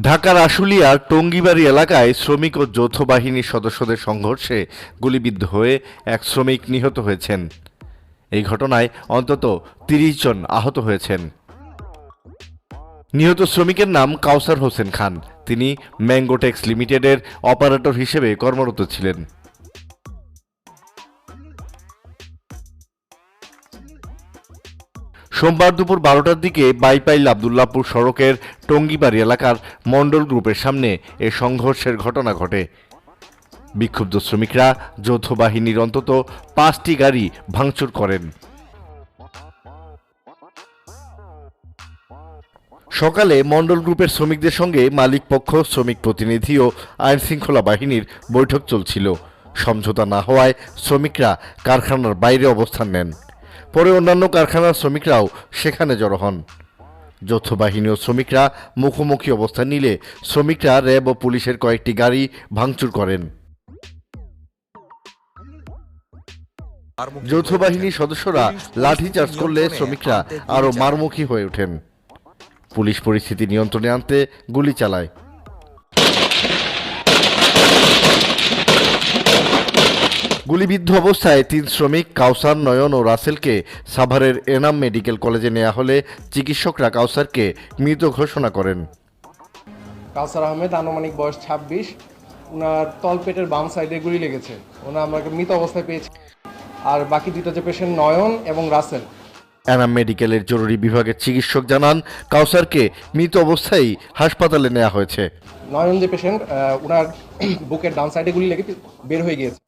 ঢাকার আশুলিয়ার টঙ্গীবাড়ি এলাকায় শ্রমিক ও যৌথ বাহিনীর সদস্যদের সংঘর্ষে গুলিবিদ্ধ হয়ে এক শ্রমিক নিহত হয়েছেন। এই ঘটনায় অন্তত ৩০ জন আহত হয়েছেন। নিহত শ্রমিকের নাম কাউসার হোসেন খান। তিনি ম্যাঙ্গোটেক্স লিমিটেডের অপারেটর হিসেবে কর্মরত ছিলেন। সোমবার দুপুর ১২টার দিকে বাইপাইল আবদুল্লাহপুর সড়কের টঙ্গীবাড়ি এলাকার মণ্ডল গ্রুপের সামনে এ সংঘর্ষের ঘটনা ঘটে। বিক্ষুব্ধ শ্রমিকরা যৌথ বাহিনীর অন্তত ৫টি গাড়ি ভাঙচুর করেন। সকালে মণ্ডল গ্রুপের শ্রমিকদের সঙ্গে মালিক পক্ষ, শ্রমিক প্রতিনিধি ও আইনশৃঙ্খলা বাহিনীর বৈঠক চলছিল। সমঝোতা না হওয়ায় শ্রমিকরা কারখানার বাইরে অবস্থান নেন। পরে অন্যান্য কারখানার শ্রমিকরাও সেখানে জড়ো হন। যৌথ বাহিনী ও শ্রমিকরা মুখোমুখি অবস্থান নিলে শ্রমিকরা র্যাব ও পুলিশের কয়েকটি গাড়ি ভাঙচুর করেন। যৌথ বাহিনীর সদস্যরা লাঠিচার্জ করলে শ্রমিকরা আরও মারমুখী হয়ে ওঠেন। পুলিশ পরিস্থিতি নিয়ন্ত্রণে আনতে গুলি চালায়। গুলিবিদ্ধ অবস্থায় ৩ শ্রমিক কাউসার, নয়ন ও রাসেলকে সাভারের এনাম মেডিকেল কলেজে নেওয়া হলে চিকিৎসকরা কাউসারকে মৃত ঘোষণা করেন। কাউসার আহমেদ, আনুমানিক বয়স ২৬। ওনার তলপেটের বাম সাইডে গুলি লেগেছে। ওনার আমরা মৃত অবস্থায় পেয়েছি। আর বাকি দুটো যে পেশেন্ট নয়ন এবং রাসেল। এনাম মেডিকেলের জরুরি বিভাগের চিকিৎসক জানান, কাউসারকে মৃত অবস্থায় হাসপাতালে নেওয়া হয়েছে। নয়ন যে পেশেন্ট, ওনার বুকের ডান সাইডে গুলি লেগে বের হয়ে গিয়েছে।